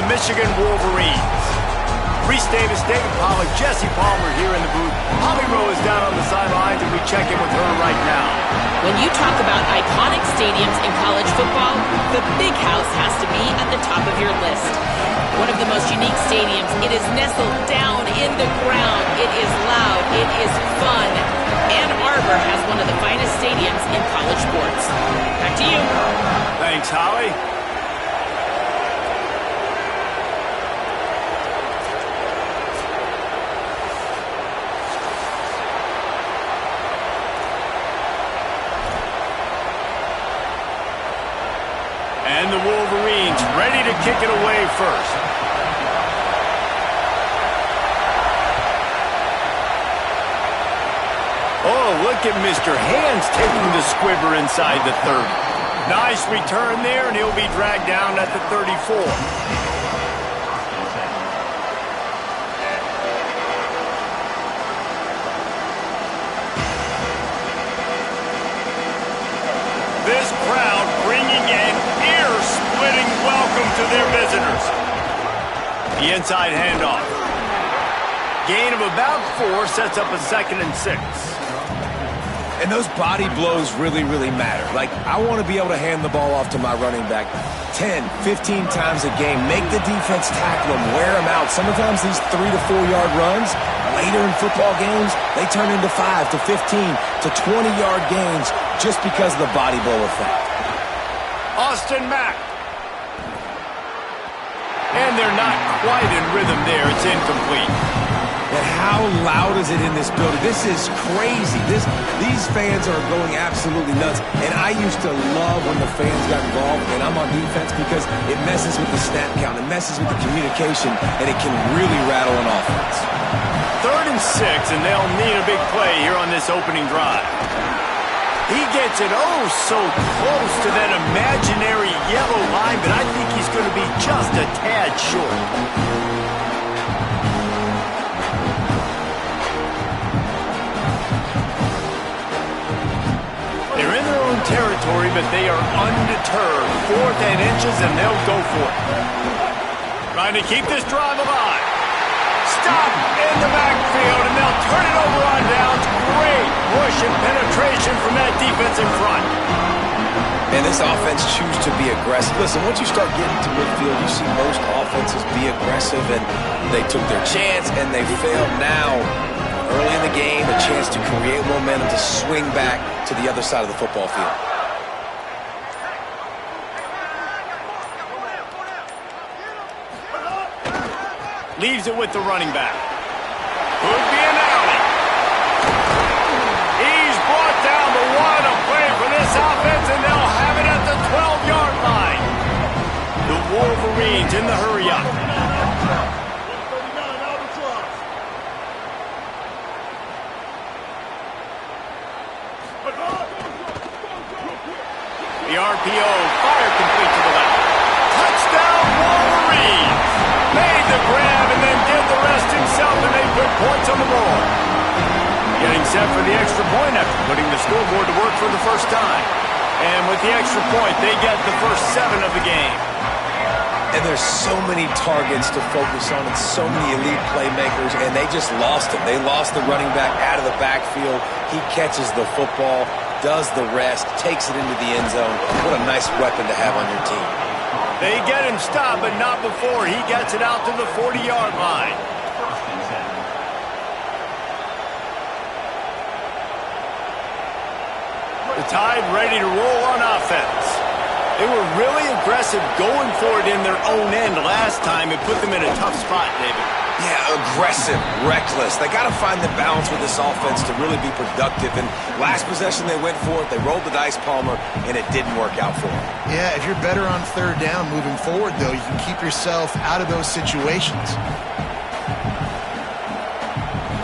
the Michigan Wolverines. Reese Davis, David Pollack, Jesse Palmer here in the booth. Holly Rowe is down on the sidelines, and we check in with her right now. When you talk about iconic stadiums in college football, the Big House has to be at the top of your list. One of the most unique stadiums. It is nestled down in the ground. It is loud. It is fun. Ann Arbor has one of the finest stadiums in college sports. Back to you. Thanks, Holly. And the Wolverines ready to kick it away first. Oh, look at Mr. Hands taking the squibber inside the 30. Nice return there, and he'll be dragged down at the 34. This crowd bringing an ear-splitting welcome to their visitors. The inside handoff. Gain of about 4 sets up a 2nd and 6. And those body blows really, really matter. Like, I want to be able to hand the ball off to my running back 10, 15 times a game. Make the defense tackle them, wear them out. Sometimes these 3 to 4 yard runs, later in football games, they turn into 5 to 15 to 20 yard gains just because of the body blow effect. Austin Mack. And they're not quite in rhythm there. It's incomplete. And how loud is it in this building? This is crazy. These fans are going absolutely nuts. And I used to love when the fans got involved, and I'm on defense, because it messes with the snap count. It messes with the communication, and it can really rattle an offense. 3rd and 6, and they'll need a big play here on this opening drive. He gets it oh so close to that imaginary yellow line, but I think he's going to be just a tad short. They're in their own territory, but they are undeterred. 4th and inches, and they'll go for it. Trying to keep this drive alive. Stop in the backfield, and they'll turn it over on downs. Great push and penetration from that defense in front. And this offense choose to be aggressive. Listen, once you start getting to midfield, you see most offenses be aggressive, and they took their chance, and they failed now. Early in the game, a chance to create momentum to swing back to the other side of the football field. Leaves it with the running back. Could be an alley. He's brought down, but what a play for this offense, and they'll have it at the 12-yard line. The Wolverines in the hurry-up. The RPO, fire complete to the left. Touchdown, Wolverines! Made the grab and then did the rest himself, and they put points on the board. Getting set for the extra point after putting the scoreboard to work for the first time. And with the extra point, they get the first 7 of the game. And there's so many targets to focus on and so many elite playmakers, and they just lost him. They lost the running back out of the backfield. He catches the football, does the rest, takes it into the end zone. What a nice weapon to have on your team. They get him stopped, but not before he gets it out to the 40-yard line. The Tide ready to roll on offense. They were really aggressive going for it in their own end last time. It put them in a tough spot, David. Yeah, aggressive, reckless. They got to find the balance with this offense to really be productive. And last possession they went for it. They rolled the dice, Palmer, and it didn't work out for them. Yeah, if you're better on 3rd down moving forward, though, you can keep yourself out of those situations.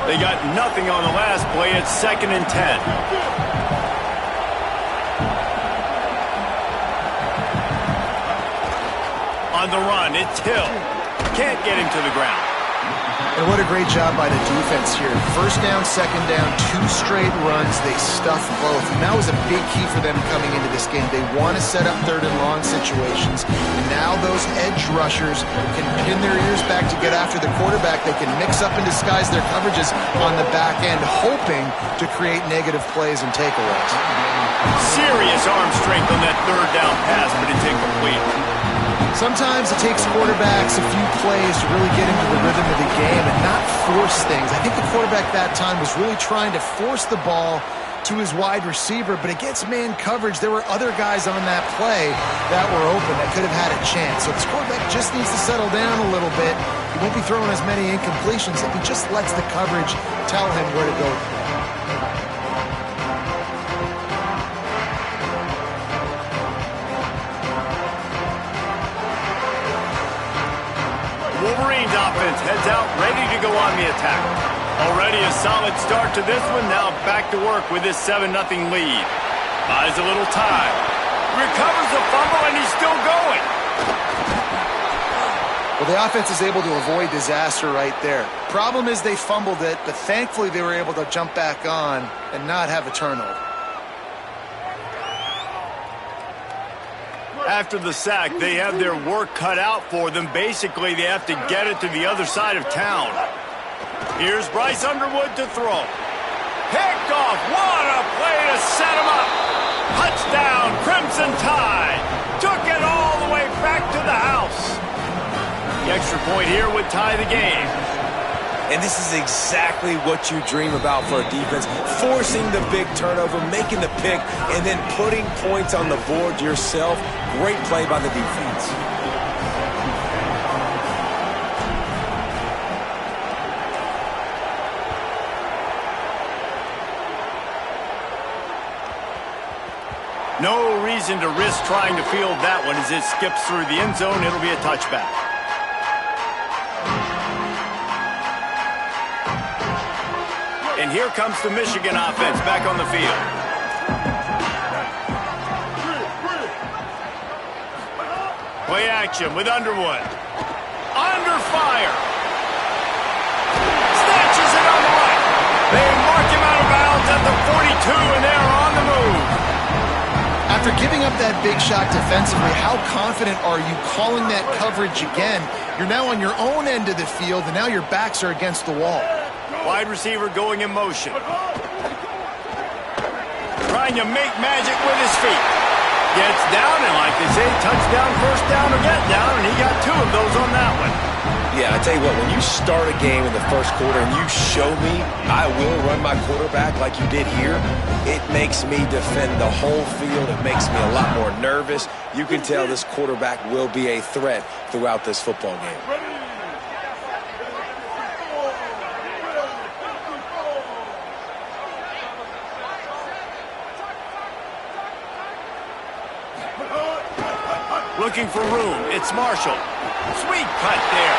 They got nothing on the last play. It's 2nd and 10. On the run, it's Hill. Can't get him to the ground. And what a great job by the defense here. 1st down, 2nd down, 2 straight runs. They stuffed both. And that was a big key for them coming into this game. They want to set up 3rd and long situations. And now those those edge rushers can pin their ears back to get after the quarterback. They can mix up and disguise their coverages on the back end, hoping to create negative plays and takeaways. Serious arm strength on that third down pass, but it's incomplete. Sometimes it takes quarterbacks a few plays to really get into the rhythm of the game and not force things. I think the quarterback that time was really trying to force the ball to his wide receiver, but against man coverage, there were other guys on that play that were open that could have had a chance. So this quarterback just needs to settle down a little bit. He won't be throwing as many incompletions if he just lets the coverage tell him where to go. Wolverines offense heads out, ready to go on the attack. Already a solid start to this one. Now back to work with this 7-0 lead. Buys a little time. Recovers the fumble, and he's still going. Well, the offense is able to avoid disaster right there. Problem is they fumbled it, but thankfully they were able to jump back on and not have a turnover. After the sack, they have their work cut out for them. Basically, they have to get it to the other side of town. Here's Bryce Underwood to throw. Picked off. What a play to set him up. Touchdown, Crimson Tide. Took it all the way back to the house. The extra point here would tie the game. And this is exactly what you dream about for a defense. Forcing the big turnover, making the pick, and then putting points on the board yourself. Great play by the defense. No reason to risk trying to field that one as it skips through the end zone. It'll be a touchback. And here comes the Michigan offense back on the field. Play action with Underwood. Under fire. Snatches it on the right. They mark him out of bounds at the 42, and they're on the move. After giving up that big shot defensively, how confident are you calling that coverage again? You're now on your own end of the field, and now your backs are against the wall. Wide receiver going in motion. Trying to make magic with his feet. Gets down, and like they say, touchdown, first down, or get down, and he got 2 of those on that one. Yeah, I tell you what, when you start a game in the first quarter and you show me I will run my quarterback like you did here, it makes me defend the whole field. It makes me a lot more nervous. You can tell this quarterback will be a threat throughout this football game. Looking for room. It's Marshall. Sweet cut there.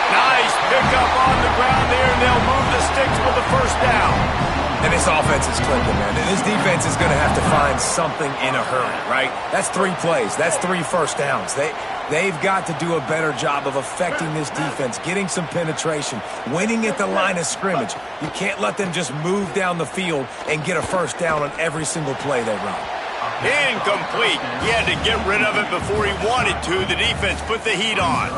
Nice pickup on the ground there, and they'll move the sticks with the first down. And this offense is clicking, man. And this defense is going to have to find something in a hurry, right? That's 3 plays. That's 3 first downs. They've got to do a better job of affecting this defense, getting some penetration, winning at the line of scrimmage. You can't let them just move down the field and get a first down on every single play they run. Incomplete. He had to get rid of it before he wanted to. The defense put the heat on.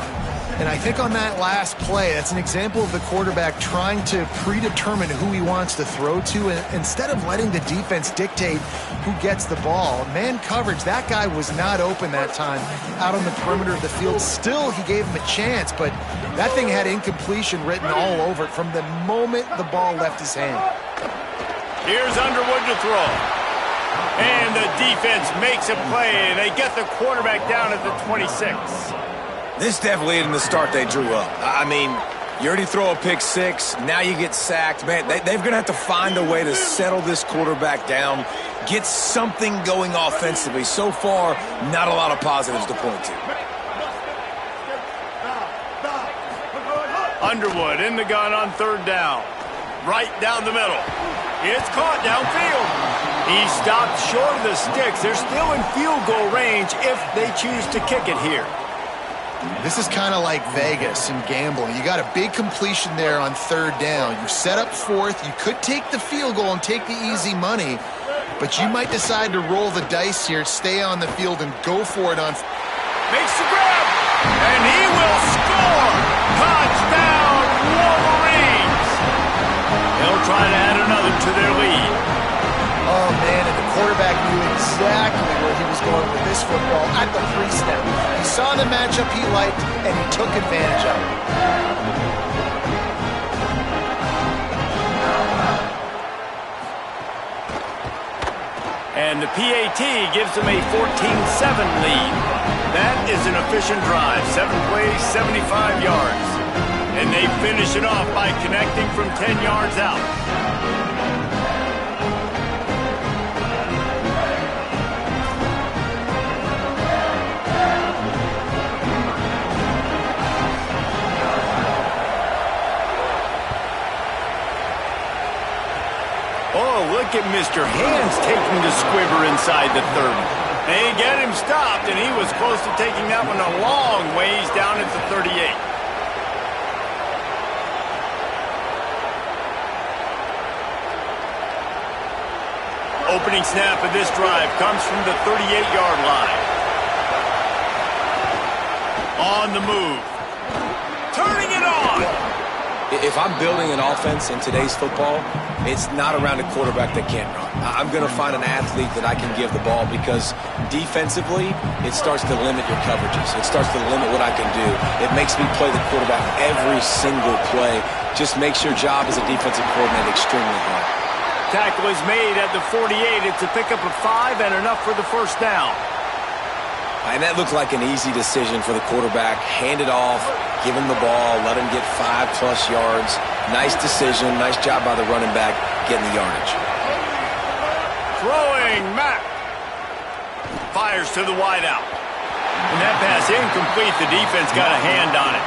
And I think on that last play, that's an example of the quarterback trying to predetermine who he wants to throw to, and instead of letting the defense dictate who gets the ball. Man coverage, that guy was not open that time out on the perimeter of the field. Still, he gave him a chance, but that thing had incompletion written all over it from the moment the ball left his hand. Here's Underwood to throw. And the defense makes a play, and they get the quarterback down at the 26. This definitely isn't the start they drew up. I mean, you already throw a pick 6, now you get sacked. Man, they're going to have to find a way to settle this quarterback down, get something going offensively. So far, not a lot of positives to point to. Underwood in the gun on 3rd down. Right down the middle. It's caught downfield. He stopped short of the sticks. They're still in field goal range if they choose to kick it here. This is kind of like Vegas and gambling. You got a big completion there on 3rd down. You set up 4th. You could take the field goal and take the easy money, but you might decide to roll the dice here, stay on the field, and go for it on. Makes the grab. to their lead. Oh, man, and the quarterback knew exactly where he was going with this football at the pre-snap. He saw the matchup he liked, and he took advantage of it. And the PAT gives them a 14-7 lead. That is an efficient drive. 7 plays, 75 yards. And they finish it off by connecting from 10 yards out. Oh, look at Mr. Hands taking the squibber inside the 30. They get him stopped, and he was close to taking that one a long ways down at the 38. Opening snap of this drive comes from the 38-yard line. On the move. Turning it on! If I'm building an offense in today's football, it's not around a quarterback that can't run. I'm going to find an athlete that I can give the ball because defensively, it starts to limit your coverages. It starts to limit what I can do. It makes me play the quarterback every single play. Just makes your job as a defensive coordinator extremely hard. Tackle is made at the 48. It's a pickup of 5 and enough for the first down. And that looked like an easy decision for the quarterback. Hand it off, give him the ball, let him get 5+ yards. Nice decision, nice job by the running back getting the yardage. Throwing, Mack. Fires to the wideout. And that pass incomplete. The defense got a hand on it.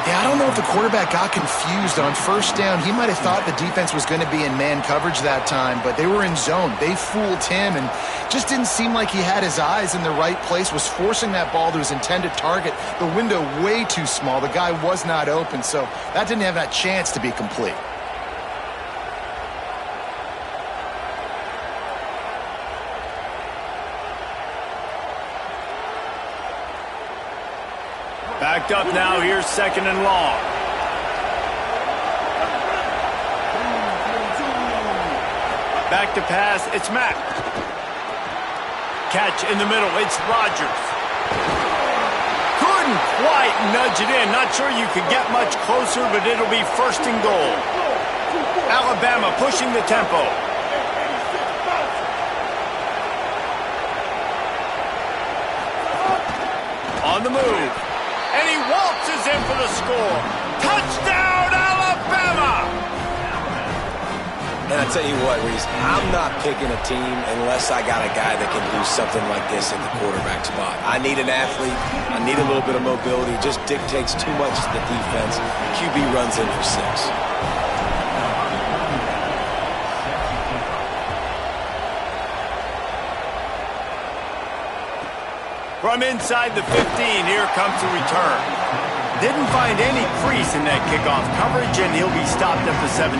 Yeah, I don't know if the quarterback got confused on first down. He might have thought the defense was going to be in man coverage that time, but they were in zone. They fooled him and just didn't seem like he had his eyes in the right place, was forcing that ball to his intended target. The window way too small. The guy was not open, so that didn't have that chance to be complete. Backed up now, here's 2nd and long. Back to pass, it's Mack. Catch in the middle, it's Rodgers. Couldn't quite nudge it in. Not sure you could get much closer, but it'll be 1st and goal. Alabama pushing the tempo. On the move. And he waltzes in for the score. Touchdown, Alabama! And I tell you what, Reese, I'm not picking a team unless I got a guy that can do something like this in the quarterback spot. I need an athlete. I need a little bit of mobility. Just dictates too much to the defense. QB runs in for 6. From inside the 15, here comes the return. Didn't find any crease in that kickoff coverage, and he'll be stopped at the 17.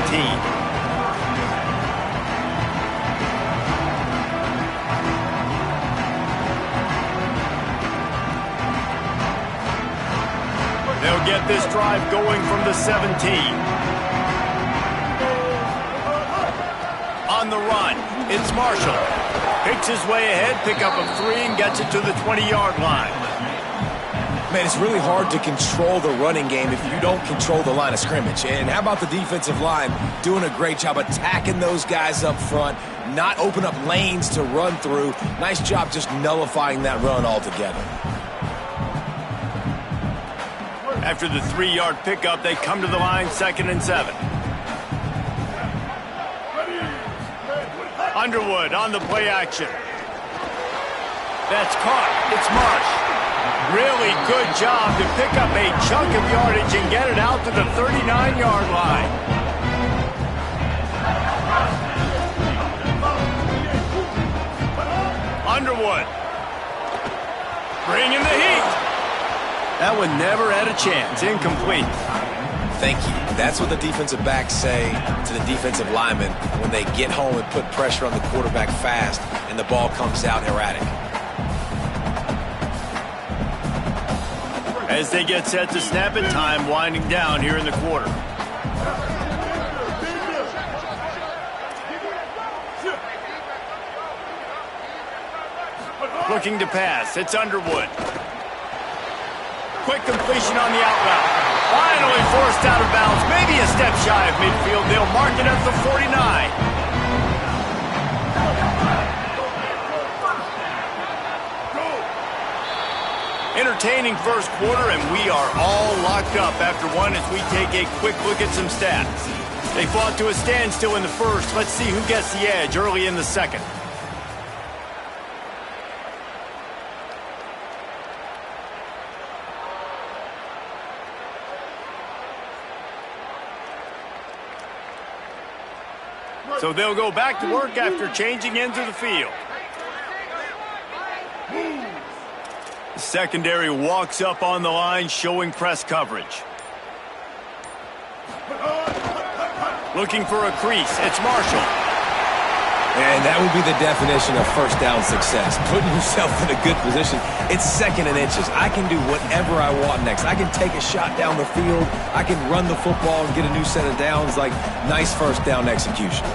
They'll get this drive going from the 17. On the run, it's Marshall. Picks his way ahead, pickup of 3, and gets it to the 20-yard line. Man, it's really hard to control the running game if you don't control the line of scrimmage. And how about the defensive line doing a great job attacking those guys up front, not open up lanes to run through. Nice job just nullifying that run altogether. After the 3-yard pickup, they come to the line, 2nd and 7. Underwood on the play action. That's caught. It's Marsh. Really good job to pick up a chunk of yardage and get it out to the 39-yard line. Underwood. Bringing the heat. That one never had a chance. Incomplete. Thank you. That's what the defensive backs say to the defensive linemen when they get home and put pressure on the quarterback fast and the ball comes out erratic. As they get set to snap it, time winding down here in the quarter. Looking to pass. It's Underwood. Quick completion on the out route. Finally forced out of bounds. Maybe a step shy of midfield. They'll mark it at the 49. Entertaining first quarter, and we are all locked up after one as we take a quick look at some stats. They fought to a standstill in the first. Let's see who gets the edge early in the second. So they'll go back to work after changing into the field. The secondary walks up on the line, showing press coverage. Looking for a crease. It's Marshall. And that would be the definition of first down success. Putting yourself in a good position. It's 2nd and inches. I can do whatever I want next. I can take a shot down the field. I can run the football and get a new set of downs. Like, nice first down execution.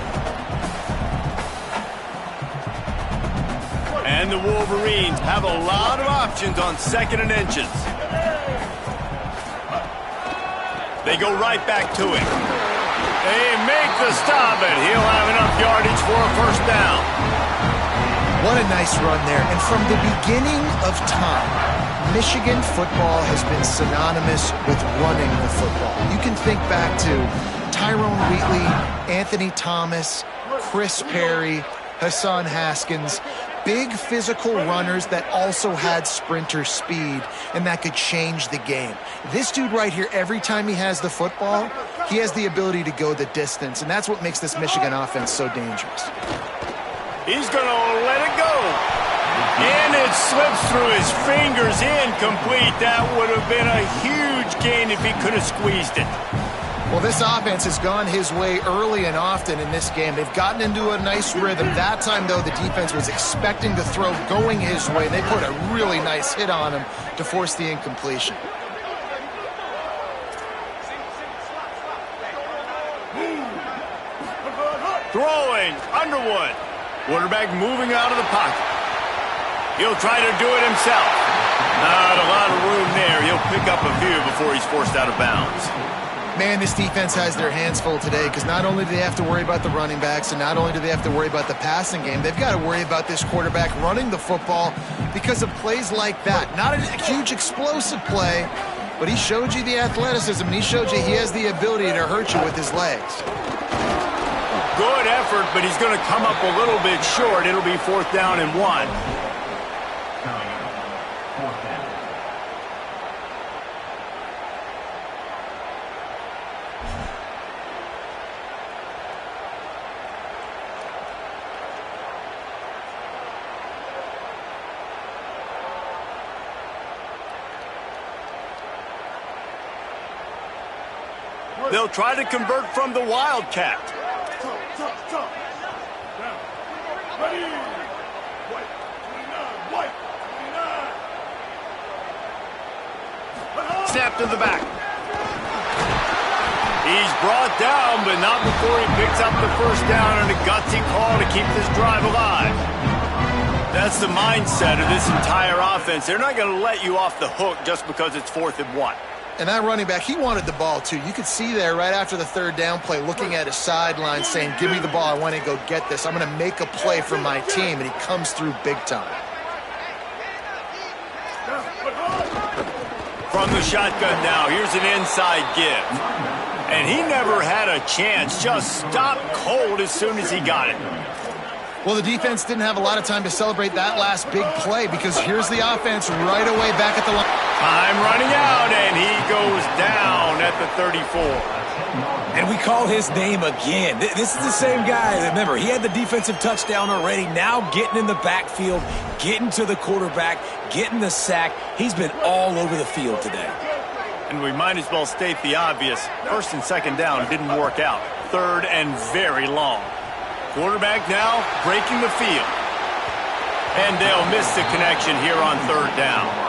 And the Wolverines have a lot of options on 2nd and inches. They go right back to him. They make the stop, and he'll have enough yardage for a first down. What a nice run there. And from the beginning of time, Michigan football has been synonymous with running the football. You can think back to Tyrone Wheatley, Anthony Thomas, Chris Perry, Hassan Haskins. Big physical runners that also had sprinter speed and that could change the game. This dude right here, every time he has the football, he has the ability to go the distance, and that's what makes this Michigan offense so dangerous. He's going to let it go. And it slips through his fingers, incomplete. That would have been a huge gain if he could have squeezed it. Well, this offense has gone his way early and often in this game. They've gotten into a nice rhythm. That time, though, the defense was expecting the throw going his way. They put a really nice hit on him to force the incompletion. Throwing, Underwood. Quarterback moving out of the pocket. He'll try to do it himself. Not a lot of room there. He'll pick up a few before he's forced out of bounds. Man, this defense has their hands full today because not only do they have to worry about the running backs and not only do they have to worry about the passing game, they've got to worry about this quarterback running the football because of plays like that. Not a huge explosive play, but he showed you the athleticism, and he showed you he has the ability to hurt you with his legs. Good effort, but he's going to come up a little bit short. It'll be 4th down and 1. They'll try to convert from the Wildcat. Snap to the back. He's brought down, but not before he picks up the first down and a gutsy call to keep this drive alive. That's the mindset of this entire offense. They're not going to let you off the hook just because it's 4th and 1. And that running back, he wanted the ball, too. You could see there right after the 3rd down play, looking at his sideline, saying, give me the ball. I want to go get this. I'm going to make a play for my team. And he comes through big time. From the shotgun now, here's an inside give. And he never had a chance. Just stopped cold as soon as he got it. Well, the defense didn't have a lot of time to celebrate that last big play because here's the offense right away back at the line. Time running out, and he goes down at the 34. And we call his name again. This is the same guy. Remember, he had the defensive touchdown already. Now getting in the backfield, getting to the quarterback, getting the sack. He's been all over the field today. And we might as well state the obvious. 1st and 2nd down didn't work out. 3rd and very long. Quarterback now breaking the field. And they'll miss the connection here on 3rd down.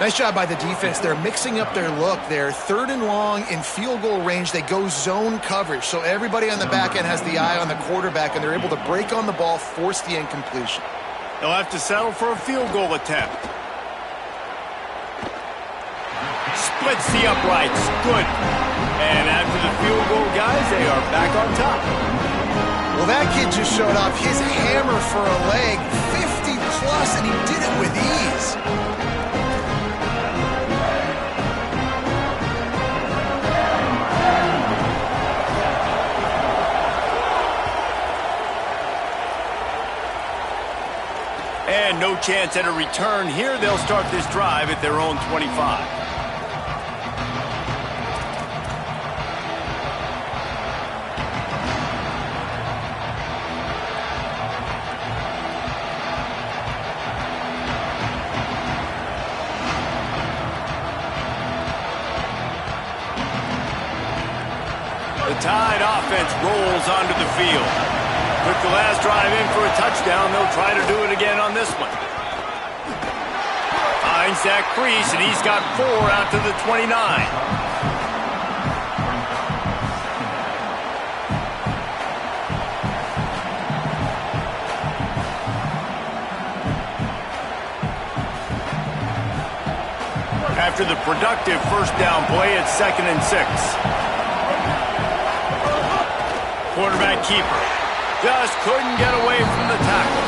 Nice job by the defense. They're mixing up their look there. 3rd and long in field goal range. They go zone coverage. So everybody on the back end has the eye on the quarterback, and they're able to break on the ball, force the incompletion. They'll have to settle for a field goal attempt. Splits the uprights. Good. And after the field goal, guys, they are back on top. Well, that kid just showed off his hammer for a leg, 50 plus, and he did it with ease. And no chance at a return here. They'll start this drive at their own 25. The Tide offense rolls onto the field. Took the last drive in for a touchdown. They'll try to do it again on this one. Finds that crease, and he's got 4 out to the 29. After the productive first down play, it's 2nd and 6. Quarterback keeper. Just couldn't get away from the tackle.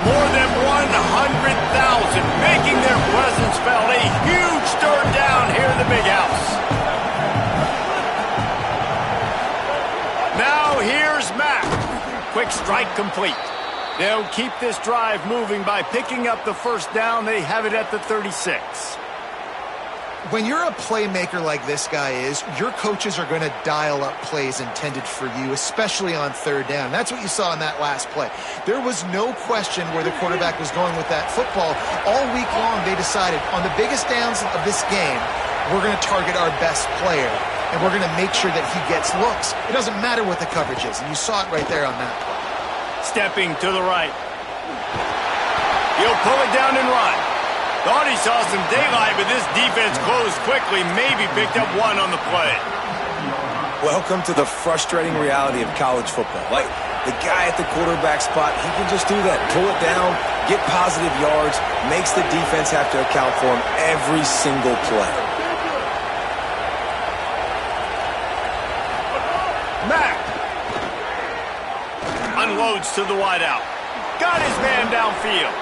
More than 100,000 making their presence felt. A huge third down here in the big house. Now here's Mack. Quick strike complete. They'll keep this drive moving by picking up the first down. They have it at the 36. When you're a playmaker like this guy is, your coaches are going to dial up plays intended for you, especially on third down. That's what you saw in that last play. There was no question where the quarterback was going with that football. All week long, they decided on the biggest downs of this game, we're going to target our best player, and we're going to make sure that he gets looks. It doesn't matter what the coverage is, and you saw it right there on that play. Stepping to the right. He'll pull it down and run. Thought he saw some daylight, but this defense closed quickly, maybe picked up 1 on the play. Welcome to the frustrating reality of college football. Like, the guy at the quarterback spot, he can just do that. Pull it down, get positive yards, makes the defense have to account for him every single play. Mack unloads to the wideout. Got his man downfield.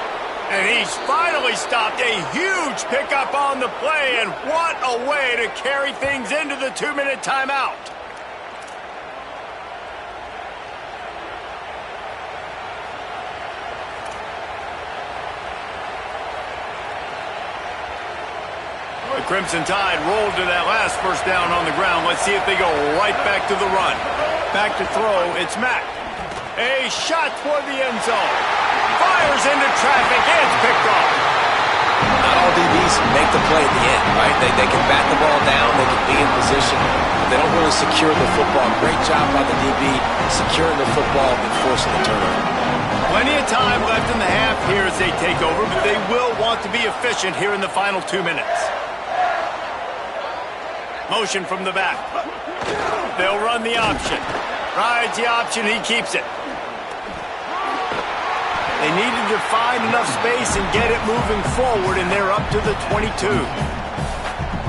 And he's finally stopped. A huge pickup on the play, and what a way to carry things into the 2-minute timeout. The Crimson Tide rolled to that last first down on the ground. Let's see if they go right back to the run. Back to throw, it's Mack. A shot toward the end zone. Fires into traffic, and it's picked off. Not all DBs make the play at the end, right? They can bat the ball down, they can be in position, but they don't really secure the football. Great job by the DB securing the football and forcing the turnover. Plenty of time left in the half here as they take over, but they will want to be efficient here in the final 2 minutes. Motion from the back. They'll run the option. Rides the option, he keeps it. They needed to find enough space and get it moving forward, and they're up to the 22.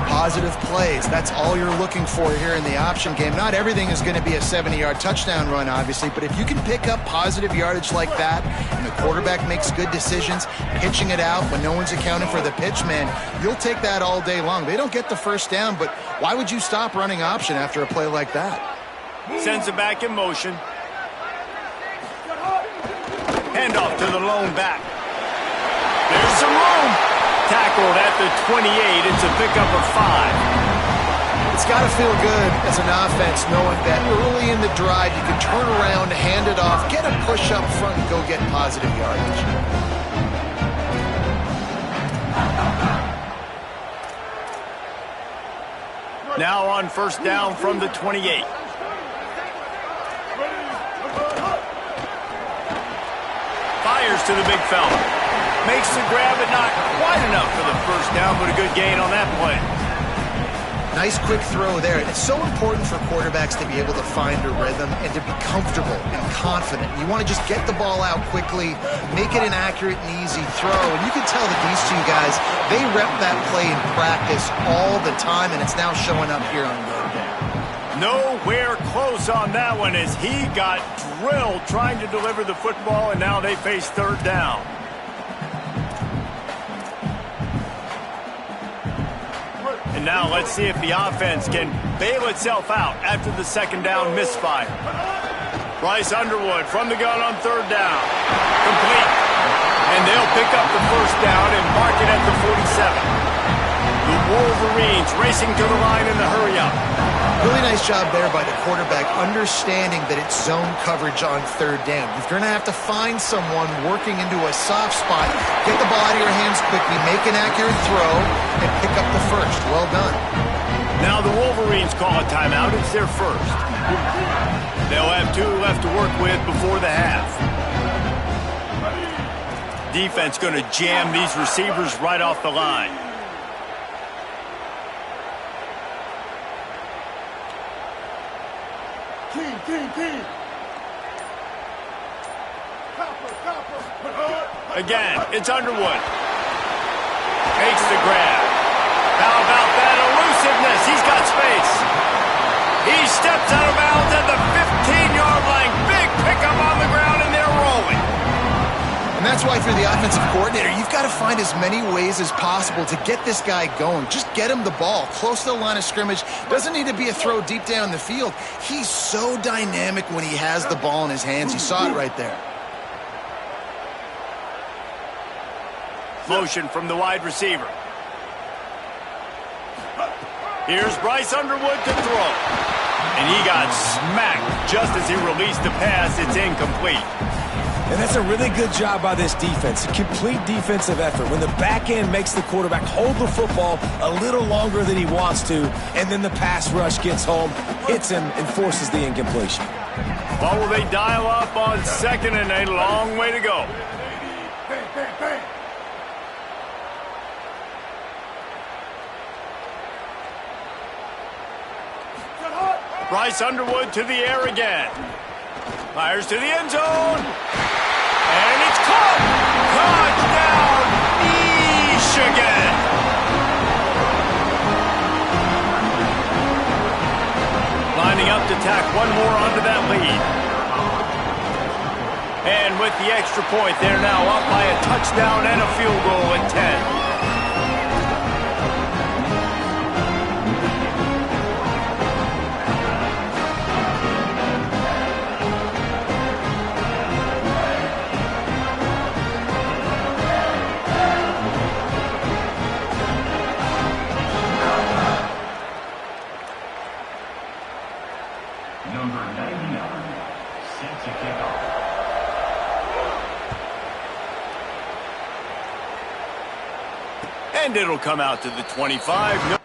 Positive plays. That's all you're looking for here in the option game. Not everything is going to be a 70-yard touchdown run, obviously, but if you can pick up positive yardage like that and the quarterback makes good decisions, pitching it out when no one's accounting for the pitch, man, you'll take that all day long. They don't get the first down, but why would you stop running option after a play like that? Sends it back in motion. Handoff to the lone back. There's some room. Tackled at the 28. It's a pickup of 5. It's got to feel good as an offense knowing that early in the drive you can turn around, hand it off, get a push up front, and go get positive yardage. Now on first down from the 28. Fires to the big fella. Makes the grab, but not quite enough for the first down, but a good gain on that play. Nice quick throw there. It's so important for quarterbacks to be able to find a rhythm and to be comfortable and confident. You want to just get the ball out quickly, make it an accurate and easy throw. And you can tell that these two guys, they rep that play in practice all the time, and it's now showing up here on game day. Nowhere close on that one as he got drilled trying to deliver the football, and now they face third down. And now let's see if the offense can bail itself out after the second down misfire. Bryce Underwood from the gun on third down. Complete. And they'll pick up the first down and mark it at the 47. The Wolverines racing to the line in the hurry-up. Really nice job there by the quarterback, understanding that it's zone coverage on third down. You're going to have to find someone working into a soft spot, get the ball out of your hands quickly, make an accurate throw, and pick up the first. Well done. Now the Wolverines call a timeout. It's their first. They'll have 2 left to work with before the half. Defense going to jam these receivers right off the line. Again, it's Underwood. Makes the grab. How about that elusiveness? He's got space. He steps out of bounds at the 15-yard line. Big pickup on the ground, and they're rolling. And that's why, if you're the offensive coordinator, you've got to find as many ways as possible to get this guy going. Just get him the ball close to the line of scrimmage. Doesn't need to be a throw deep down the field. He's so dynamic when he has the ball in his hands. You saw it right there. Motion from the wide receiver. Here's Bryce Underwood to throw. And he got smacked just as he released the pass. It's incomplete. And that's a really good job by this defense. A complete defensive effort. When the back end makes the quarterback hold the football a little longer than he wants to, and then the pass rush gets home, hits him, and forces the incompletion. What will they dial up on second and a long way to go? Bryce Underwood to the air again. Fires to the end zone. And it's caught. Touchdown, Michigan. Lining up to tack one more onto that lead. And with the extra point, they're now up by a touchdown and a field goal at 10. Number 99, set to kick off. And it'll come out to the 25. No.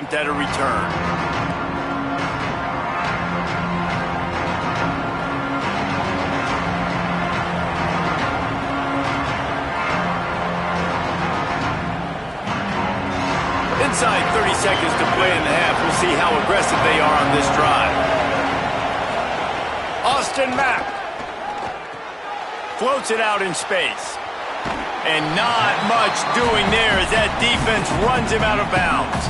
Attempt at a return. Inside 30 seconds to play in the half. We'll see how aggressive they are on this drive. Austin Mack floats it out in space. And not much doing there as that defense runs him out of bounds.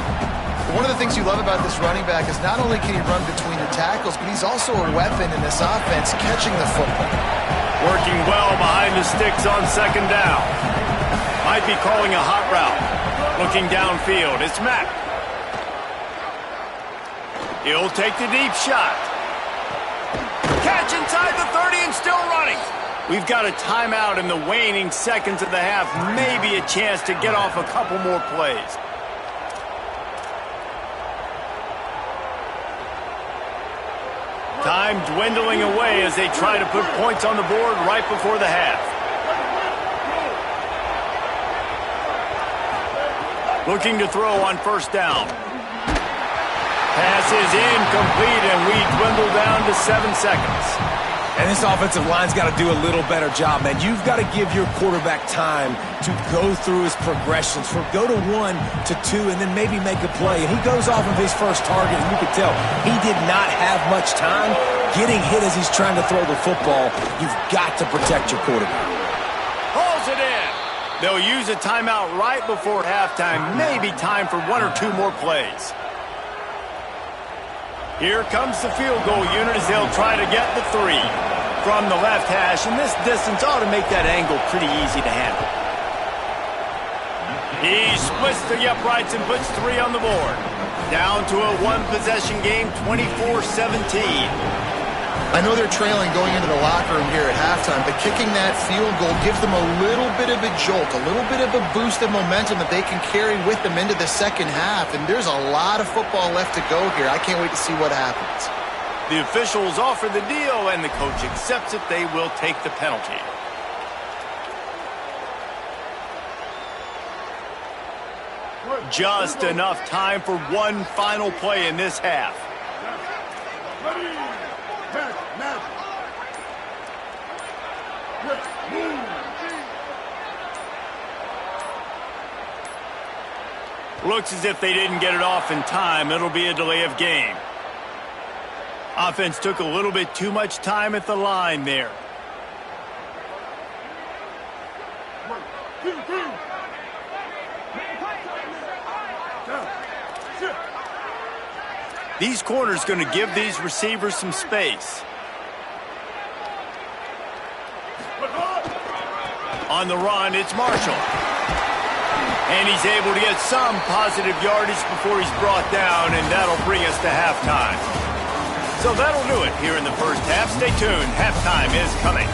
One of the things you love about this running back is not only can he run between the tackles, but he's also a weapon in this offense catching the football. Working well behind the sticks on second down. Might be calling a hot route. Looking downfield, it's Mack. He'll take the deep shot. Catch inside the 30 and still running. We've got a timeout in the waning seconds of the half. Maybe a chance to get off a couple more plays. Time dwindling away as they try to put points on the board right before the half. Looking to throw on first down. Pass is incomplete, and we dwindle down to 7 seconds. And this offensive line's got to do a little better job, man. You've got to give your quarterback time to go through his progressions, from go to 1 to 2, and then maybe make a play. And he goes off of his first target, and you can tell he did not have much time getting hit as he's trying to throw the football. You've got to protect your quarterback. Pulls it in. They'll use a timeout right before halftime. Maybe time for 1 or 2 more plays. Here comes the field goal unit as they'll try to get the 3 from the left hash, and this distance ought to make that angle pretty easy to handle. He splits the uprights and puts 3 on the board. Down to a 1-possession game, 24-17. I know they're trailing going into the locker room here at halftime, but kicking that field goal gives them a little bit of a jolt, a little bit of a boost of momentum that they can carry with them into the second half. And there's a lot of football left to go here. I can't wait to see what happens. The officials offer the deal, and the coach accepts it. They will take the penalty. Just enough time for one final play in this half. Looks as if they didn't get it off in time. It'll be a delay of game. Offense took a little bit too much time at the line there. These corners going to give these receivers some space. On the run, it's Marshall. And he's able to get some positive yardage before he's brought down, and that'll bring us to halftime. So that'll do it here in the first half. Stay tuned. Halftime is coming.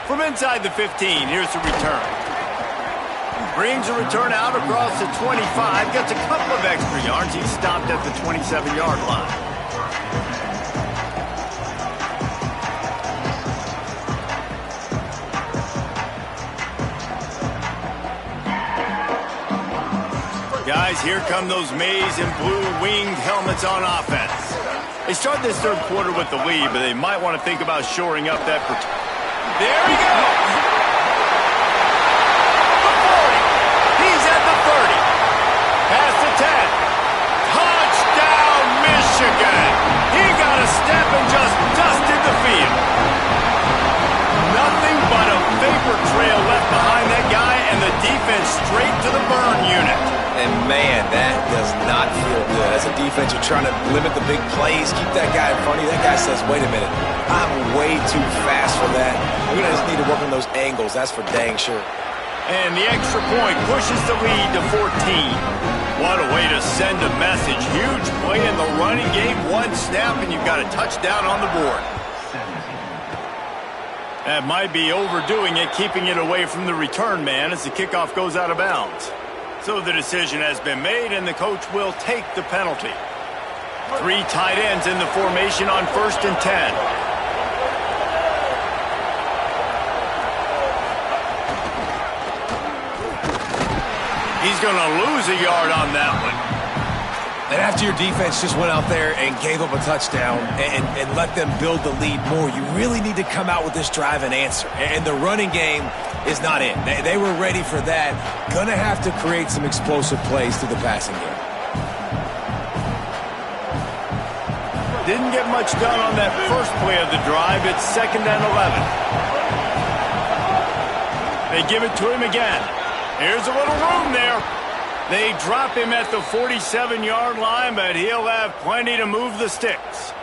From inside the 15, here's the return. Brings a return out across the 25. Gets a couple of extra yards. He's stopped at the 27-yard line. Guys, here come those maize and blue winged helmets on offense. They start this third quarter with the lead, but they might want to think about shoring up that protection. There he goes. The 40. He's at the 30. Past the 10. Touchdown, Michigan. He got a step and just dusted the field. Nothing but a vapor trail left behind that guy, and the defense straight to the burn unit. And, man, that does not feel good. As a defense, you're trying to limit the big plays, keep that guy in front of you. That guy says, wait a minute, I'm way too fast for that. We're going to just need to work on those angles. That's for dang sure. And the extra point pushes the lead to 14. What a way to send a message. Huge play in the running game. One snap, and you've got a touchdown on the board. That might be overdoing it, keeping it away from the return man as the kickoff goes out of bounds. So the decision has been made, and the coach will take the penalty. 3 tight ends in the formation on 1st and 10. He's going to lose a yard on that one. And after your defense just went out there and gave up a touchdown and let them build the lead more, you really need to come out with this drive and answer. And the running game is not in. They were ready for that. Gonna have to create some explosive plays through the passing game. Didn't get much done on that first play of the drive. It's 2nd and 11. They give it to him again. Here's a little room there. They drop him at the 47-yard line, but he'll have plenty to move the sticks.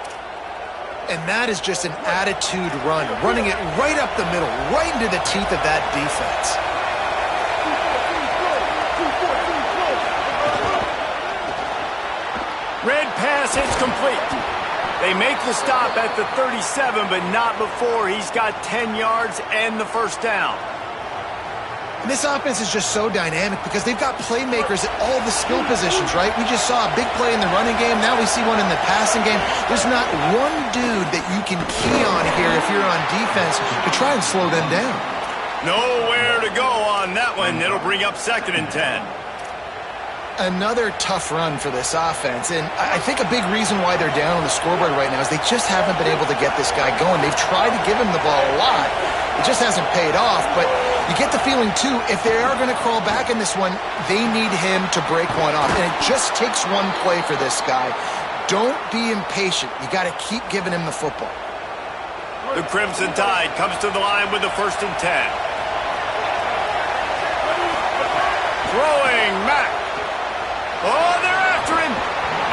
And that is just an attitude run, running it right up the middle, right into the teeth of that defense. Red pass is complete. They make the stop at the 37, but not before he's got 10 yards and the first down. And this offense is just so dynamic because they've got playmakers at all the skill positions, right? We just saw a big play in the running game. Now we see one in the passing game. There's not one dude that you can key on here if you're on defense to try and slow them down. Nowhere to go on that one. It'll bring up 2nd and 10. Another tough run for this offense, and I think a big reason why they're down on the scoreboard right now is they just haven't been able to get this guy going. They've tried to give him the ball a lot. It just hasn't paid off, but you get the feeling, too, if they are going to crawl back in this one, they need him to break one off, and it just takes one play for this guy. Don't be impatient. You got to keep giving him the football. The Crimson Tide comes to the line with the 1st and 10. Throwing Mack. Oh, they're after him.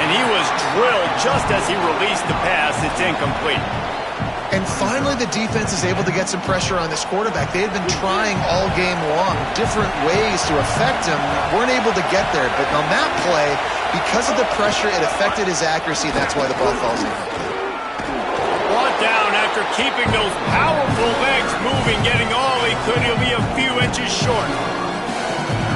And he was drilled just as he released the pass. It's incomplete. And finally, the defense is able to get some pressure on this quarterback. They had been trying all game long, different ways to affect him. Weren't able to get there. But on that play, because of the pressure, it affected his accuracy. That's why the ball falls in. Brought down after keeping those powerful legs moving, getting all he could. He'll be a few inches short.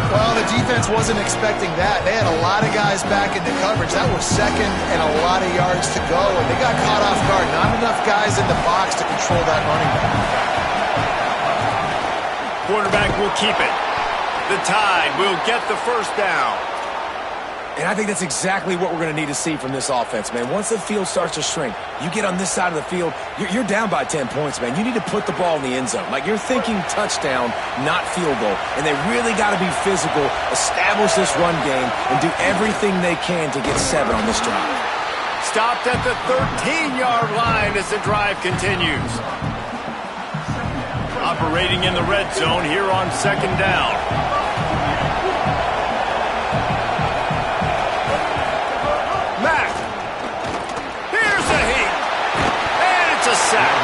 Well, the defense wasn't expecting that. They had a lot of guys back in the coverage. That was 2nd and a lot of yards to go, and they got caught off guard. Not enough guys in the box to control that running back. Quarterback will keep it. The Tide will get the first down. And I think that's exactly what we're going to need to see from this offense, man. Once the field starts to shrink, you get on this side of the field, you're down by 10 points, man. You need to put the ball in the end zone. Like, you're thinking touchdown, not field goal. And they really got to be physical, establish this run game, and do everything they can to get 7 on this drive. Stopped at the 13-yard line as the drive continues. Operating in the red zone here on 2nd down. Sack.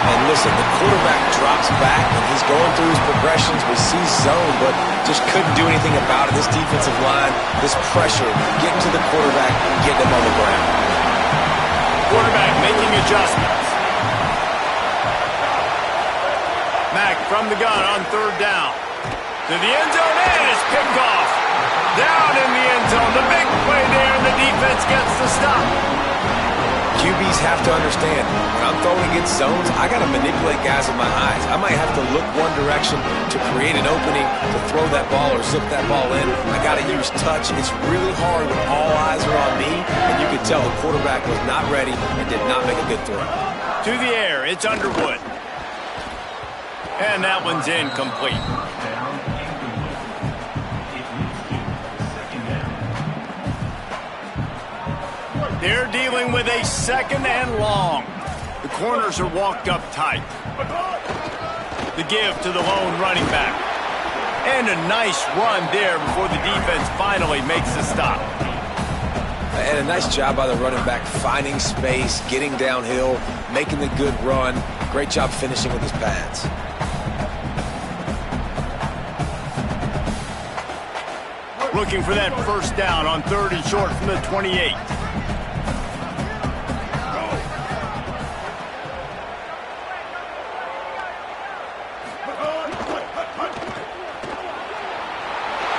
And listen, the quarterback drops back and he's going through his progressions. We see zone, but just couldn't do anything about it. This defensive line, this pressure, getting to the quarterback, getting him on the ground. Quarterback making adjustments. Mack from the gun on 3rd down. To the end zone, and it's picked off. Down in the end zone. The big play there, and the defense gets the stop. QBs have to understand, when I'm throwing against zones, I got to manipulate guys with my eyes. I might have to look one direction to create an opening to throw that ball or zip that ball in. I got to use touch. It's really hard when all eyes are on me, and you can tell the quarterback was not ready and did not make a good throw. To the air, it's Underwood. And that one's incomplete. They're dealing with a 2nd and long. The corners are walked up tight. The give to the lone running back. And a nice run there before the defense finally makes the stop. And a nice job by the running back, finding space, getting downhill, making the good run. Great job finishing with his pads. Looking for that first down on 3rd and short from the 28.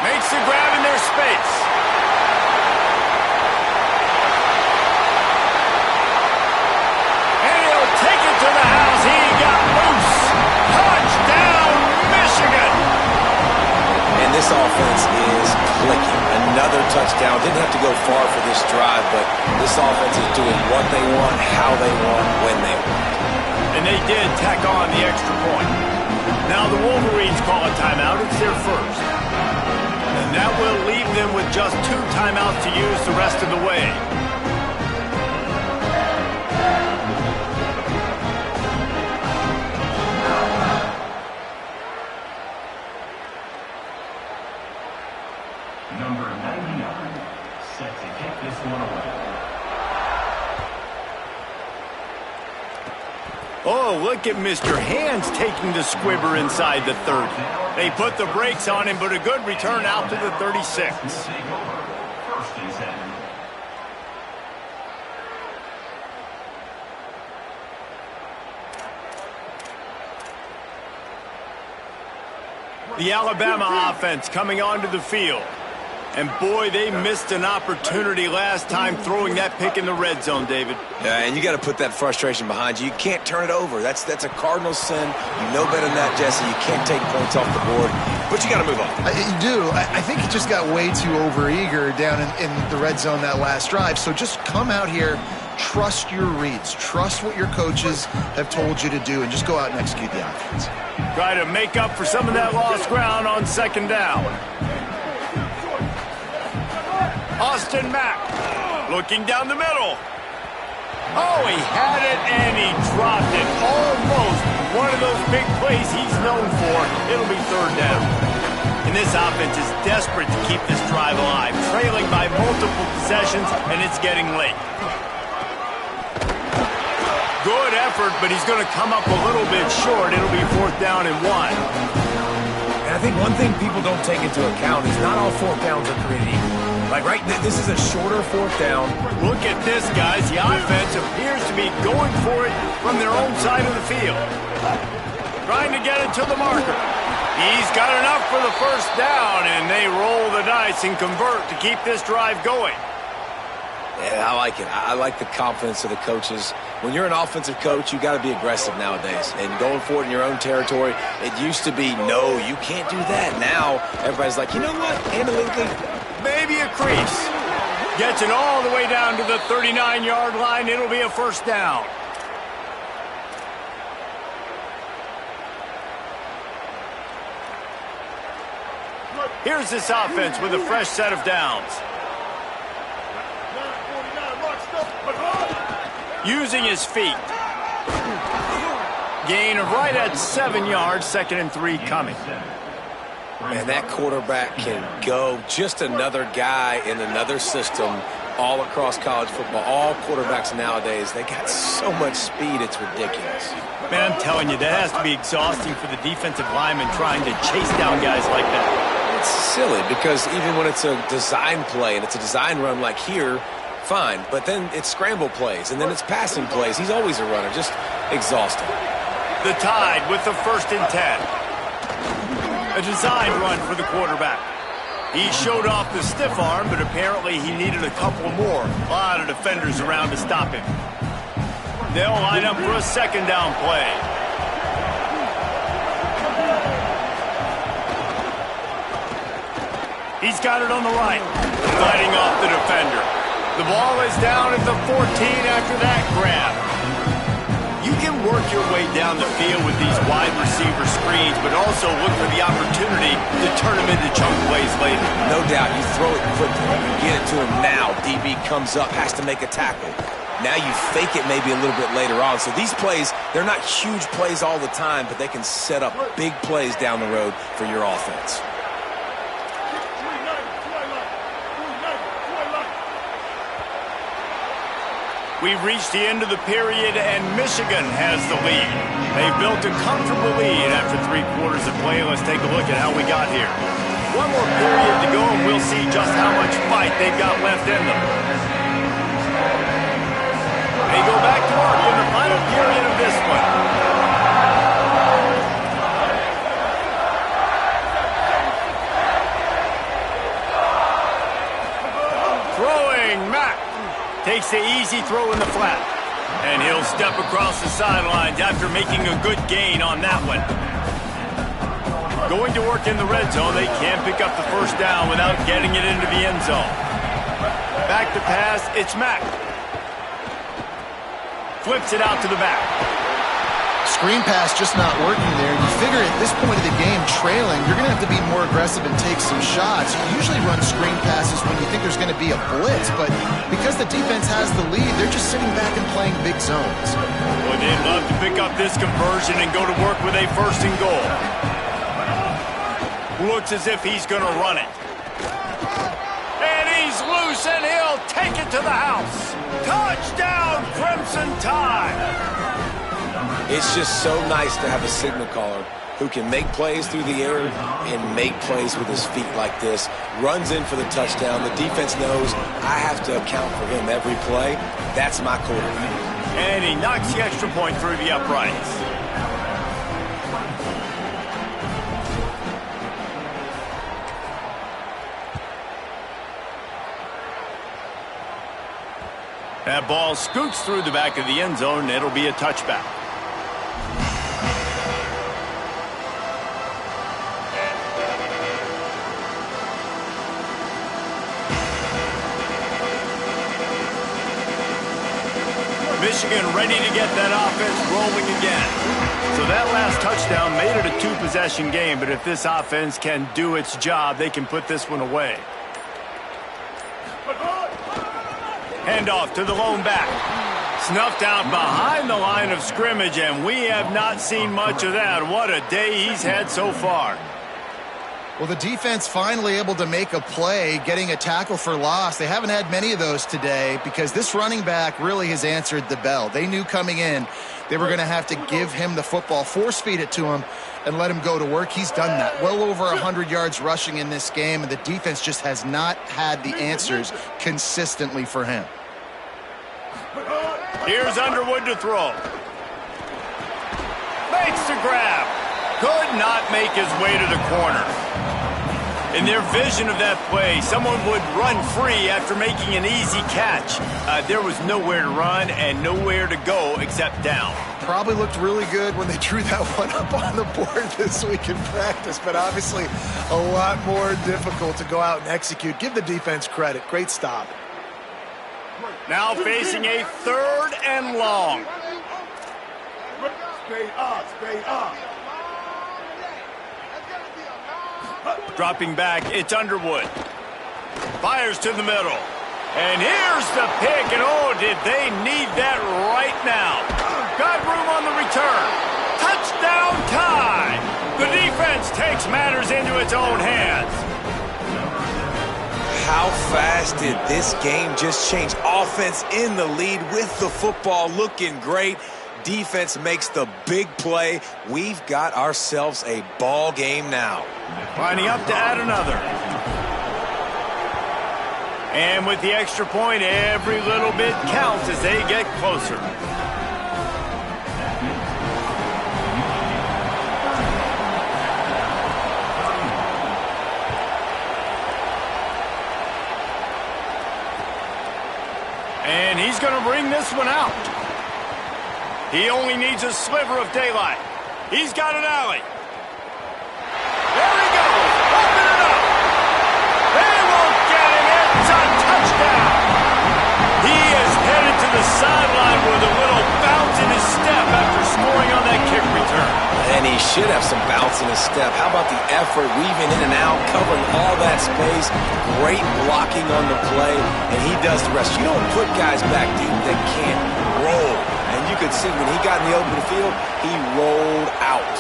Makes the grab in their space. And he'll take it to the house. He got loose. Touchdown, Michigan. And this offense is clicking. another touchdown. Didn't have to go far for this drive, but this offense is doing what they want, how they want, when they want. And they did tack on the extra point. Now the Wolverines call a timeout. It's their first. And that will leave them with just 2 timeouts to use the rest of the way. Number 99, set to kick this one away. Oh, look at Mr. Hands taking the squibber inside the 30. They put the brakes on him, but a good return out to the 36. Take over. First and 10. The Alabama offense coming onto the field. And boy, they missed an opportunity last time throwing that pick in the red zone, David. Yeah, and you got to put that frustration behind you. You can't turn it over. That's a cardinal sin. You know better than that, Jesse. You can't take points off the board, but you got to move on. You do. I think he just got way too overeager down in the red zone that last drive. So just come out here, trust your reads, trust what your coaches have told you to do, and just go out and execute the offense. Try to make up for some of that lost ground on second down. Austin Mack looking down the middle. Oh, he had it and he dropped it. Almost one of those big plays he's known for. It'll be third down. And this offense is desperate to keep this drive alive, trailing by multiple possessions, and it's getting late. Good effort, but he's going to come up a little bit short. It'll be fourth down and 1. And I think one thing people don't take into account is not all fourth downs are created equal. Like, right, this is a shorter fourth down. Look at this, guys. The offense appears to be going for it from their own side of the field. Trying to get it to the marker. He's got enough for the first down, and they roll the dice and convert to keep this drive going. Yeah, I like it. I like the confidence of the coaches. When you're an offensive coach, you got to be aggressive nowadays. And going for it in your own territory, it used to be, no, you can't do that. Now, everybody's like, you know what, analytically, maybe a crease. Gets it all the way down to the 39-yard line. It'll be a first down. Here's this offense with a fresh set of downs. Using his feet. Gain of right at 7 yards, 2nd and 3 coming. Man, that quarterback can go. Just another guy in another system all across college football. All quarterbacks nowadays, they got so much speed, it's ridiculous. Man, I'm telling you, that has to be exhausting for the defensive lineman trying to chase down guys like that. It's silly because even when it's a design play and it's a design run like here, fine. But then it's scramble plays and then it's passing plays. He's always a runner, just exhausting. The Tide with the 1st and 10. A design run for the quarterback. He showed off the stiff arm, but apparently he needed a couple more. A lot of defenders around to stop him. They'll line up for a 2nd down play. He's got it on the right, fighting off the defender. The ball is down at the 14 after that grab. You can work your way down the field with these wide receiver screens, but also look for the opportunity to turn them into chunk plays later. No doubt, you throw it quickly. You get it to him now. DB comes up, has to make a tackle. Now you fake it maybe a little bit later on. So these plays, they're not huge plays all the time, but they can set up big plays down the road for your offense. We've reached the end of the period, and Michigan has the lead. They've built a comfortable lead after 3 quarters of play. Let's take a look at how we got here. One more period to go, and we'll see just how much fight they've got left in them. They go back to work in the final period of this one. Throwing, Mack. Takes the easy throw in the flat. And he'll step across the sidelines after making a good gain on that one. Going to work in the red zone. They can't pick up the first down without getting it into the end zone. Back to pass, it's Mack. Flips it out to the back. Screen pass just not working there. You figure at this point of the game, trailing, you're going to have to be more aggressive and take some shots. You usually run screen passes when you think there's going to be a blitz, but because the defense has the lead, they're just sitting back and playing big zones. Well, they'd love to pick up this conversion and go to work with a first and goal. Looks as if he's going to run it. And he's loose, and he'll take it to the house. Touchdown, Crimson Tide! It's just so nice to have a signal caller who can make plays through the air and make plays with his feet like this. Runs in for the touchdown. The defense knows I have to account for him every play. That's my quarterback. And he knocks the extra point through the uprights. That ball scoots through the back of the end zone, and it'll be a touchback. Michigan ready to get that offense rolling again. So that last touchdown made it a two-possession game, but if this offense can do its job, they can put this one away. Handoff to the lone back. Snuffed out behind the line of scrimmage, and we have not seen much of that. What a day he's had so far. Well, the defense finally able to make a play, getting a tackle for loss. They haven't had many of those today because this running back really has answered the bell. They knew coming in they were going to have to give him the football, force feed it to him, and let him go to work. He's done that. Well over 100 yards rushing in this game, and the defense just has not had the answers consistently for him. Here's Underwood to throw. Makes the grab. Could not make his way to the corner. In their vision of that play, someone would run free after making an easy catch. There was nowhere to run and nowhere to go except down. Probably looked really good when they drew that one up on the board this week in practice, but obviously a lot more difficult to go out and execute. Give the defense credit. Great stop. Now facing a 3rd and long. Straight up, straight up. Dropping back, it's Underwood. Fires to the middle. And here's the pick, and oh, did they need that right now. Got room on the return. Touchdown tie. The defense takes matters into its own hands. How fast did this game just change? Offense in the lead with the football, looking great. Defense makes the big play. We've got ourselves a ball game now. Lining up to add another. And with the extra point, every little bit counts as they get closer. And he's going to bring this one out. He only needs a sliver of daylight. He's got an alley. There he goes. Open it up. They won't get him. It's a touchdown. He is headed to the sideline with a little bounce in his step after scoring on that kick return. And he should have some bounce in his step. How about the effort, weaving in and out, covering all that space. Great blocking on the play, and he does the rest. You don't put guys back deep that can't roll. And you could see when he got in the open field, he rolled out.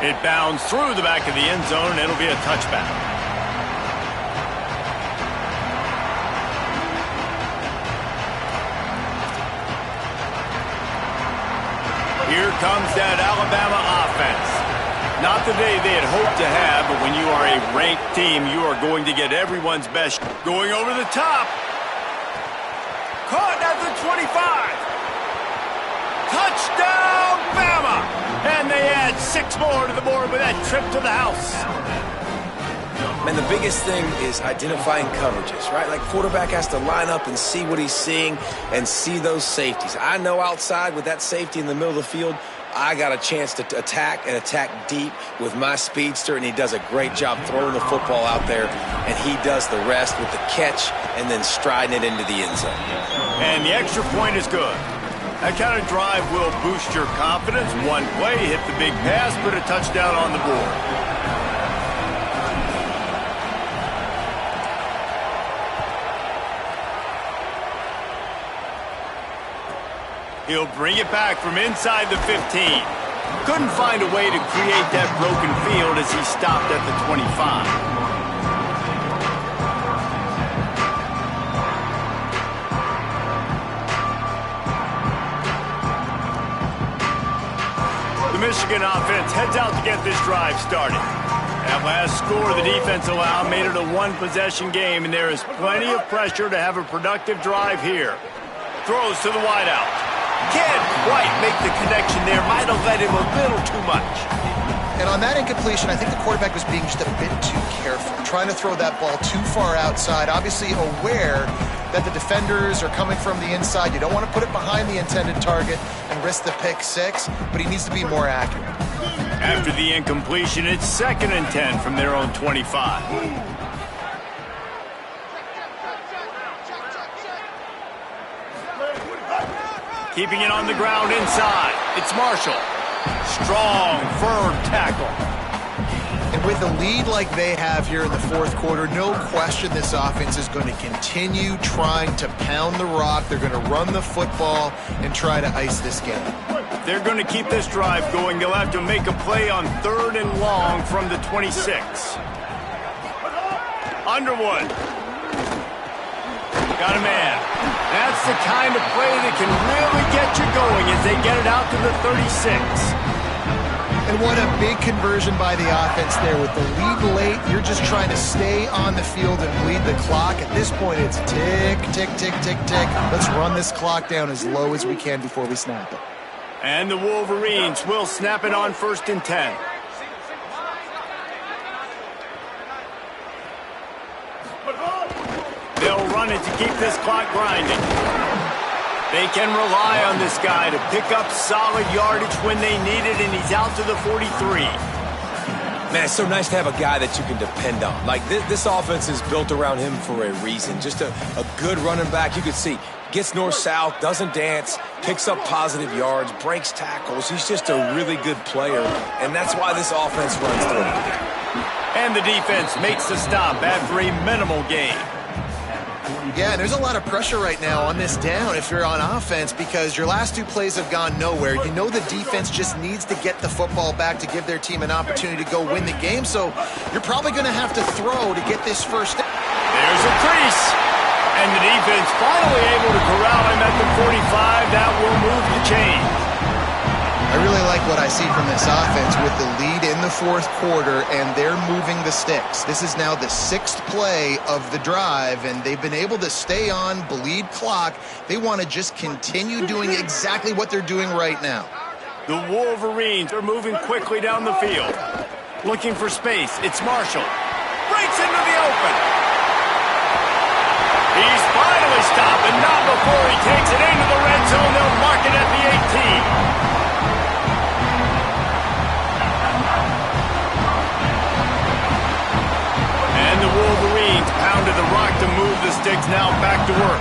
It bounds through the back of the end zone, and it'll be a touchback. Here comes that Alabama offense. Not the day they had hoped to have, but when you are a ranked team, you are going to get everyone's best. Going over the top. Caught at the 25. Touchdown, Bama! And they add 6 more to the board with that trip to the house. And the biggest thing is identifying coverages, right? Like quarterback has to line up and see what he's seeing and see those safeties. I know outside with that safety in the middle of the field, I got a chance to attack and attack deep with my speedster, and he does a great job throwing the football out there, and he does the rest with the catch and then striding it into the end zone. And the extra point is good. That kind of drive will boost your confidence. One play, hit the big pass, put a touchdown on the board. He'll bring it back from inside the 15. Couldn't find a way to create that broken field as he stopped at the 25. The Michigan offense heads out to get this drive started. That last score the defense allowed made it a one-possession game, and there is plenty of pressure to have a productive drive here. Throws to the wideout. Can't quite make the connection there. Might have led him a little too much. And on that incompletion, I think the quarterback was being just a bit too careful, trying to throw that ball too far outside, obviously aware that the defenders are coming from the inside. You don't want to put it behind the intended target and risk the pick six, but he needs to be more accurate. After the incompletion, it's 2nd and 10 from their own 25. Keeping it on the ground inside. It's Marshall. Strong, firm tackle. And with a lead like they have here in the fourth quarter, no question this offense is going to continue trying to pound the rock. They're going to run the football and try to ice this game. They're going to keep this drive going. They'll have to make a play on 3rd and long from the 26. Underwood. Got a man. That's the kind of play that can really get you going as they get it out to the 36. And what a big conversion by the offense there. With the lead late, you're just trying to stay on the field and bleed the clock. At this point, it's tick, tick, tick, tick, tick. Let's run this clock down as low as we can before we snap it. And the Wolverines will snap it on 1st and 10. They'll run it to keep this clock grinding. They can rely on this guy to pick up solid yardage when they need it, and he's out to the 43. Man, it's so nice to have a guy that you can depend on. Like, this offense is built around him for a reason. Just a good running back. You could see, gets north-south, doesn't dance, picks up positive yards, breaks tackles. He's just a really good player, and that's why this offense runs through him. And the defense makes the stop after a minimal gain. Yeah, and there's a lot of pressure right now on this down if you're on offense because your last 2 plays have gone nowhere. You know the defense just needs to get the football back to give their team an opportunity to go win the game, so you're probably going to have to throw to get this first down. There's a crease, and the defense finally able to corral him at the 45. That will move the chains. I really like what I see from this offense with the lead in the fourth quarter, and they're moving the sticks. This is now the 6th play of the drive, and they've been able to stay on, bleed clock. They want to just continue doing exactly what they're doing right now. The Wolverines are moving quickly down the field. Looking for space. It's Marshall. Breaks into the open. He's finally stopped, and not before he takes it into the red zone. They'll mark it at the 18. And the Wolverines pounded the rock to move the sticks, now back to work.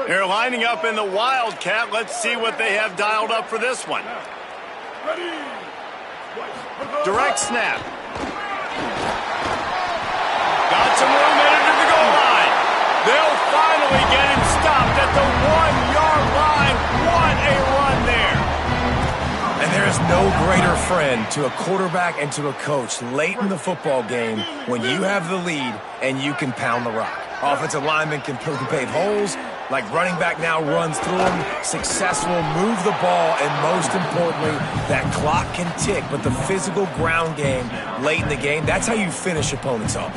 They're lining up in the Wildcat. Let's see what they have dialed up for this one. Direct snap. Got some room headed to the goal line. They'll finally get him stopped at the 1-yard line. What a run there. And there is no greater friend to a quarterback and to a coach late in the football game when you have the lead and you can pound the rock. Offensive linemen can pave holes, like running back now runs through them, successful, move the ball, and most importantly, that clock can tick. But the physical ground game late in the game, that's how you finish opponents off.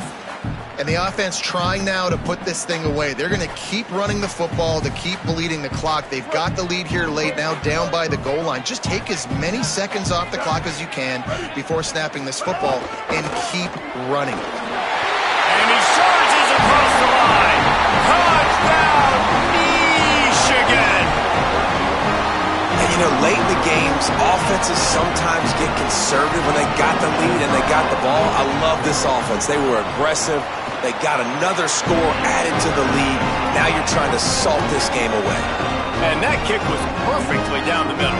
And the offense trying now to put this thing away. They're going to keep running the football to keep bleeding the clock. They've got the lead here late, now down by the goal line. Just take as many seconds off the clock as you can before snapping this football and keep running. And he charges across the line. Touchdown, Michigan. And you know, late in the games, offenses sometimes get conservative when they got the lead and they got the ball. I love this offense. They were aggressive. They got another score added to the lead. Now you're trying to salt this game away. And that kick was perfectly down the middle.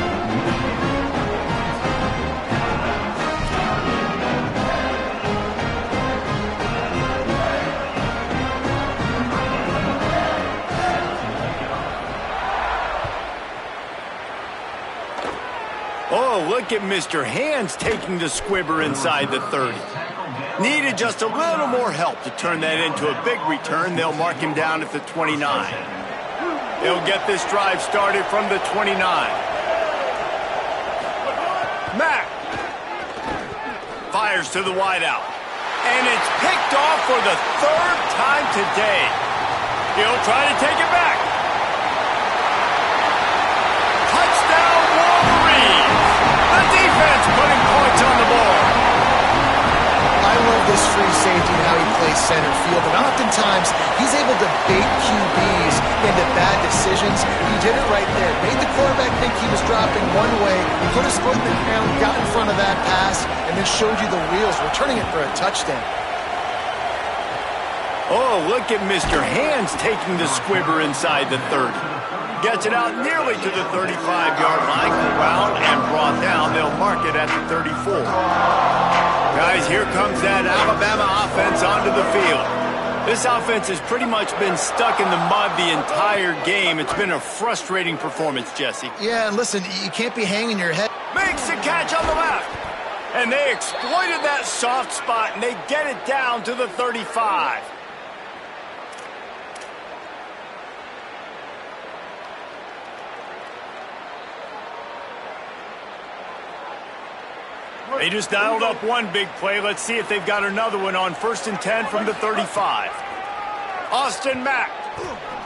Oh, look at Mr. Hands taking the squibber inside the 30. Needed just a little more help to turn that into a big return. They'll mark him down at the 29. They'll get this drive started from the 29. Mack fires to the wideout. And it's picked off for the third time today. He'll try to take it back. Touchdown, Wolverines! The defense putting points on the board. I love this free safety and how he plays center field, and oftentimes he's able to bait QBs into bad decisions. He did it right there. Made the quarterback think he was dropping one way, put his foot in the ground, got in front of that pass, and then showed you the wheels, returning it for a touchdown. Oh, look at Mr. Hands taking the squibber inside the 30. Gets it out nearly to the 35-yard line, corralled and brought down. They'll mark it at the 34. Guys, here comes that Alabama offense onto the field. This offense has pretty much been stuck in the mud the entire game. It's been a frustrating performance, Jesse. Yeah, and listen, you can't be hanging your head. Makes the catch on the left. And they exploited that soft spot, and they get it down to the 35. They just dialed up one big play. Let's see if they've got another one on 1st and 10 from the 35. Austin Mack.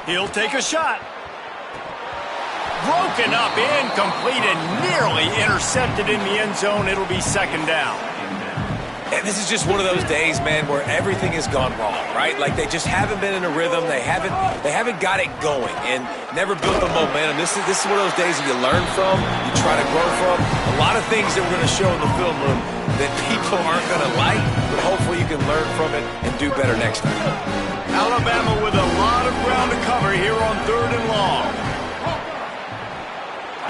He'll take a shot. Broken up, incomplete, and nearly intercepted in the end zone. It'll be 2nd down. And this is just one of those days, man, where everything has gone wrong, right? Like they just haven't been in a rhythm. They haven't got it going and never built the momentum. This is one of those days that you learn from, you try to grow from. A lot of things that we're going to show in the film room that people aren't going to like, but hopefully you can learn from it and do better next time. Alabama with a lot of ground to cover here on 3rd and long.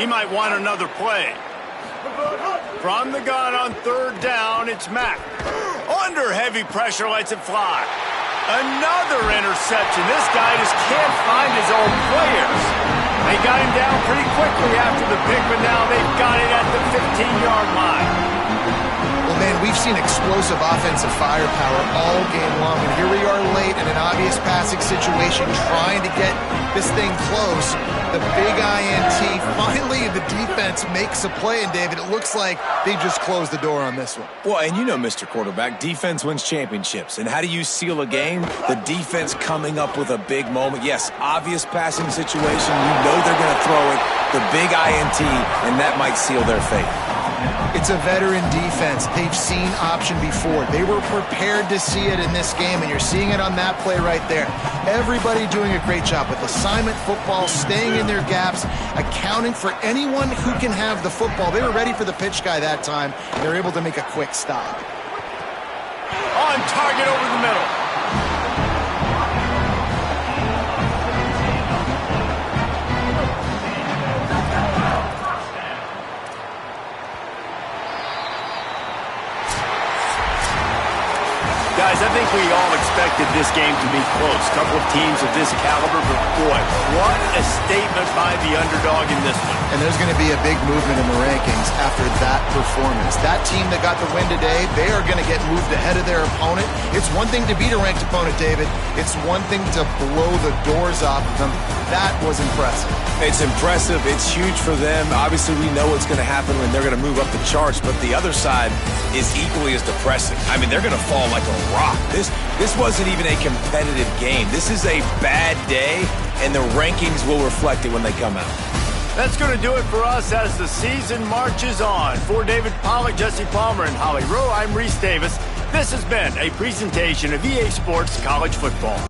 He might want another play. From the gun on 3rd down, it's Mack. Under heavy pressure, lets it fly. Another interception. This guy just can't find his own players. They got him down pretty quickly after the pick, but now they've got it at the 15-yard line. Well, man, we've seen explosive offensive firepower all game long, and here we are late in an obvious passing situation trying to get this thing close. The big INT, finally the defense makes a play, and David, it looks like they just closed the door on this one. Well, and you know, Mr. Quarterback, defense wins championships. And how do you seal a game? The defense coming up with a big moment. Yes, obvious passing situation. You know they're going to throw it. The big INT, and that might seal their fate. It's a veteran defense. They've seen option before. They were prepared to see it in this game, and you're seeing it on that play right there. Everybody doing a great job with assignment football, staying in their gaps, accounting for anyone who can have the football. They were ready for the pitch guy that time, and they're able to make a quick stop. On target over the middle. Guys, I think we all expected this game to be close. Couple of teams of this caliber, but boy, what a statement by the underdog in this one. And there's going to be a big movement in the rankings after that performance. That team that got the win today, they are going to get moved ahead of their opponent. It's one thing to beat a ranked opponent, David. It's one thing to blow the doors off of them. That was impressive. It's impressive. It's huge for them. Obviously, we know what's going to happen when they're going to move up the charts, but the other side is equally as depressing. I mean, they're going to fall like a rock. This wasn't wasn't even a competitive game. This is a bad day, and the rankings will reflect it when they come out. That's going to do it for us as the season marches on. For David Pollack, Jesse Palmer, and Holly Rowe, I'm Reese Davis. This has been a presentation of EA Sports College Football.